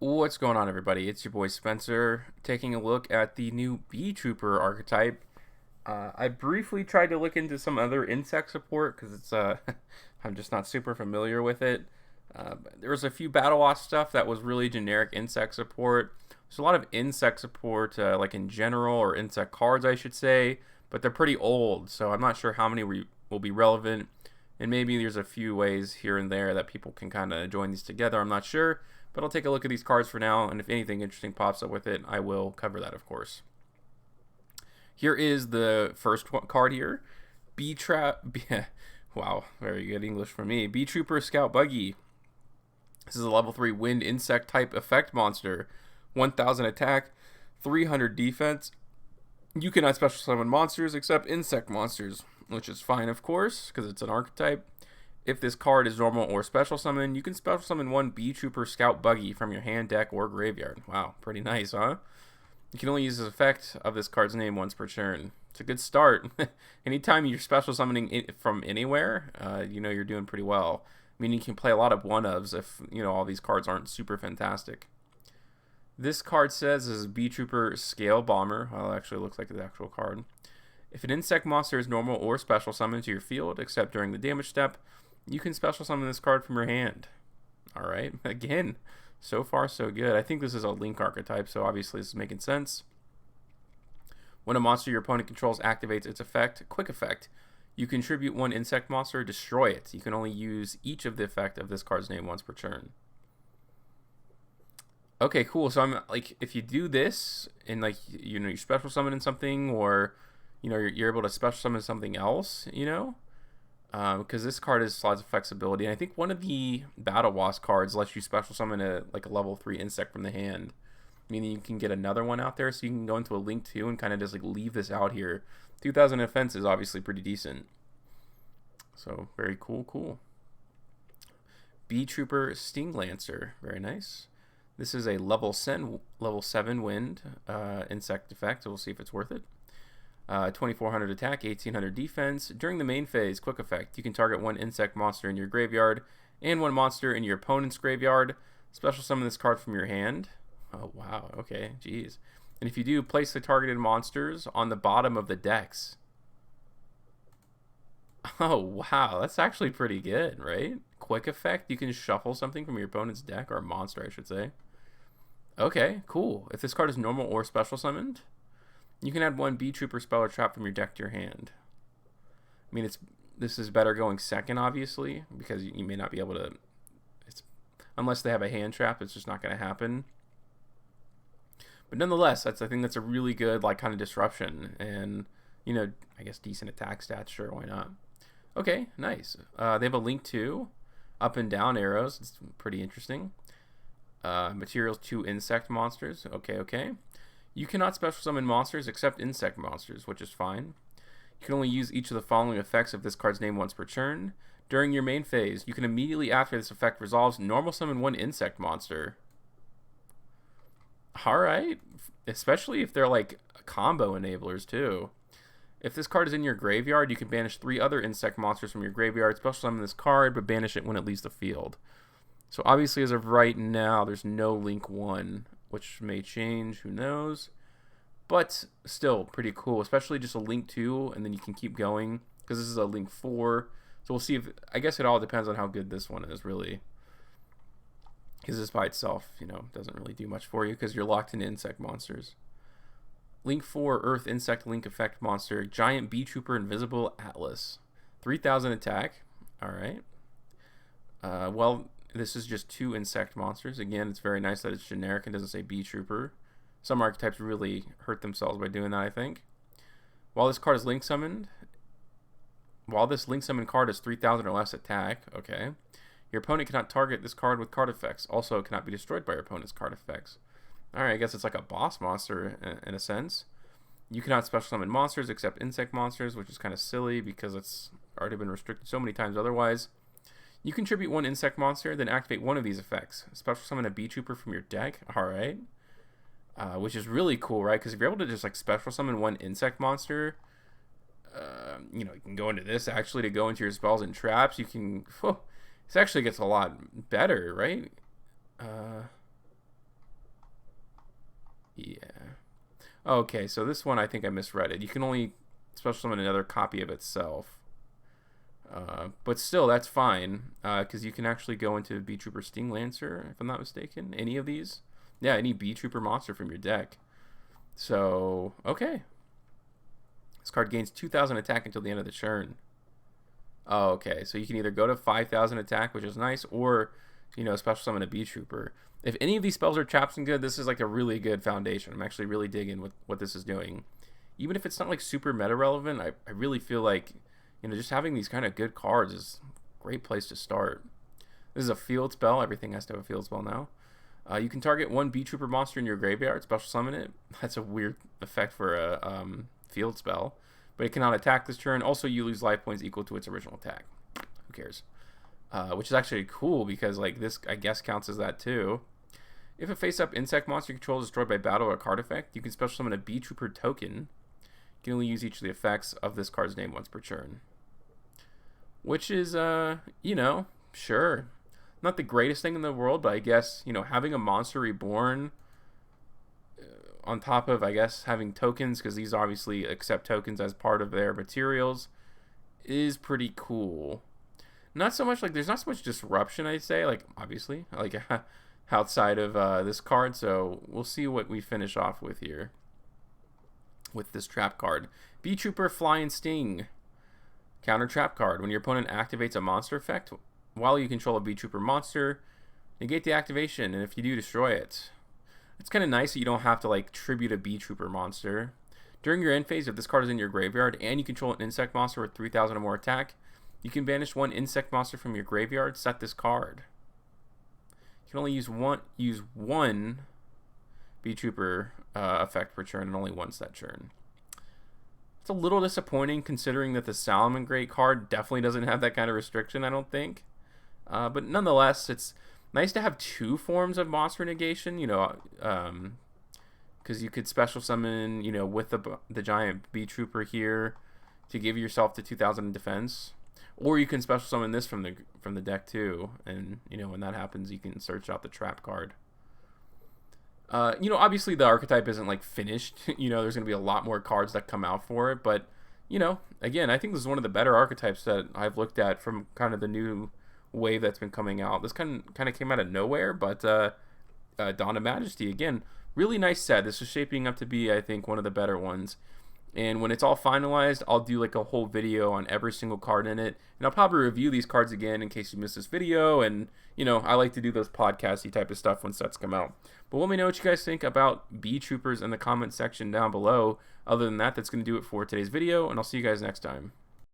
What's going on, everybody? It's your boy Spencer taking a look at the new Beetrooper archetype. I briefly tried to look into some other insect support because I'm just not super familiar with it. There was a few Battle Watch stuff that was really generic insect support. There's a lot of insect support, like in general, or insect cards, I should say, but they're pretty old, so I'm not sure how many will be relevant. And maybe there's a few ways here and there that people can kind of join these together. I'm not sure. But I'll take a look at these cards for now, and if anything interesting pops up with it, I will cover that, of course. Here is the first card here. Wow, very good English for me. Beetrooper Scout Buggy. This is a level 3 wind insect type effect monster. 1000 attack, 300 defense. You cannot special summon monsters except insect monsters, which is fine, of course, because it's an archetype. If this card is normal or special summon, you can special summon one Beetrooper Scout Buggy from your hand, deck, or graveyard. Wow, pretty nice, huh? You can only use the effect of this card's name once per turn. It's a good start. Anytime you're special summoning it from anywhere, you know you're doing pretty well. I mean, you can play a lot of one-ofs if, you know, all these cards aren't super fantastic. This card says this is Beetrooper Scale Bomber. Well, it actually looks like the actual card. If an insect monster is normal or special summoned to your field, except during the damage step, you can special summon this card from your hand. Alright, again, so far so good. I think this is a Link archetype, so obviously this is making sense. When a monster your opponent controls activates its effect, quick effect, you contribute one insect monster, destroy it. You can only use each of the effect of this card's name once per turn. Okay, cool. So I'm like, if you do this and like, you know, you're special summoning something, or you know, you're able to special summon something else, you know, because this card has lots of flexibility. And I think one of the Battle Wasp cards lets you special summon a level 3 insect from the hand, meaning you can get another one out there, so you can go into a Link 2 and kind of just like leave this out here. 2000 defense is obviously pretty decent. So very cool. Beetrooper Sting Lancer, very nice. This is a level 7 wind insect effect, so we'll see if it's worth it. 2400 attack, 1800 defense. During the main phase, quick effect, you can target one insect monster in your graveyard and one monster in your opponent's graveyard. Special summon this card from your hand. Oh, wow. Okay, jeez. And if you do, place the targeted monsters on the bottom of the decks. Oh, wow. That's actually pretty good, right? Quick effect, you can shuffle something from your opponent's deck, or a monster, I should say. Okay, cool. If this card is normal or special summoned, you can add one Beetrooper spell or trap from your deck to your hand. I mean, this is better going second, obviously, because you may not be able to. Unless they have a hand trap, it's just not going to happen. But nonetheless, I think that's a really good kind of disruption, and you know, I guess decent attack stats. Sure, why not? Okay, nice. They have a Link 2, up and down arrows. It's pretty interesting. Materials 2 insect monsters. Okay. You cannot special summon monsters except insect monsters, which is fine. You can only use each of the following effects of this card's name once per turn. During your main phase, you can immediately after this effect resolves normal summon one insect monster. Alright. Especially if they're like combo enablers too. If this card is in your graveyard, you can banish 3 other insect monsters from your graveyard. Special summon this card, but banish it when it leaves the field. So obviously as of right now, there's no Link 1, which may change, who knows. But still pretty cool, especially just a Link 2, and then you can keep going, because this is a Link 4. So we'll see if, I guess it all depends on how good this one is, really. Because this by itself, you know, doesn't really do much for you, because you're locked into insect monsters. Link 4, Earth Insect Link Effect Monster, Giant Beetrooper Invisible Atlas. 3000 attack, alright. Well, this is just 2 insect monsters. Again, it's very nice that it's generic and doesn't say Beetrooper. Some archetypes really hurt themselves by doing that, I think. While this card is Link Summoned, while this Link Summon card is 3000 or less attack, okay, your opponent cannot target this card with card effects. Also, it cannot be destroyed by your opponent's card effects. Alright, I guess it's like a boss monster in a sense. You cannot special summon monsters except insect monsters, which is kind of silly because it's already been restricted so many times otherwise. You contribute one insect monster, then activate one of these effects. Special summon a Beetrooper from your deck. Alright. Which is really cool, right? Because if you're able to just special summon one insect monster, you know, you can go into this actually to go into your spells and traps. You can. This actually gets a lot better, right? Okay, so this one I think I misread it. You can only special summon another copy of itself. But still, that's fine, because you can actually go into Beetrooper Sting Lancer, if I'm not mistaken. Any of these? Yeah, any Beetrooper monster from your deck. So, okay. This card gains 2,000 attack until the end of the turn. Oh, okay. So you can either go to 5,000 attack, which is nice, or, special summon a Beetrooper. If any of these spells are traps and good, this is like a really good foundation. I'm actually really digging with what this is doing. Even if it's not like super meta relevant, I really feel like, just having these kind of good cards is a great place to start. This is a field spell. Everything has to have a field spell now. You can target one Beetrooper monster in your graveyard, special summon it. That's a weird effect for a field spell. But it cannot attack this turn. Also, you lose life points equal to its original attack. Who cares? Which is actually cool because like this, I guess, counts as that too. If a face-up insect monster you control is destroyed by battle or card effect, you can special summon a Beetrooper token. You can only use each of the effects of this card's name once per turn. Which is, sure. Not the greatest thing in the world, but I guess, having a monster reborn on top of, I guess, having tokens, because these obviously accept tokens as part of their materials, is pretty cool. Not so much, like, there's not so much disruption, I'd say, like, obviously, like, outside of this card, so we'll see what we finish off with here. With this trap card. Beetrooper Fly and Sting. Counter trap card. When your opponent activates a monster effect, while you control a Beetrooper monster, negate the activation, and if you do, destroy it. It's kind of nice that you don't have to like tribute a Beetrooper monster. During your end phase, if this card is in your graveyard and you control an insect monster with 3,000 or more attack, you can banish one insect monster from your graveyard, set this card. You can only use one Beetrooper effect per turn and only once that turn. It's a little disappointing considering that the Salamangreat card definitely doesn't have that kind of restriction, I don't think. But nonetheless, it's nice to have two forms of monster negation, because you could special summon, with the giant Beetrooper here to give yourself to 2,000 in defense. Or you can special summon this from the deck too, and when that happens, you can search out the trap card. Obviously the archetype isn't like finished. There's going to be a lot more cards that come out for it, but again, I think this is one of the better archetypes that I've looked at from kind of the new wave that's been coming out. This kind of came out of nowhere, but Dawn of Majesty, again, really nice set. This is shaping up to be, I think, one of the better ones. And when it's all finalized, I'll do like a whole video on every single card in it. And I'll probably review these cards again in case you missed this video. And, I like to do those podcasty type of stuff when sets come out. But let me know what you guys think about Beetroopers in the comment section down below. Other than that, that's going to do it for today's video. And I'll see you guys next time.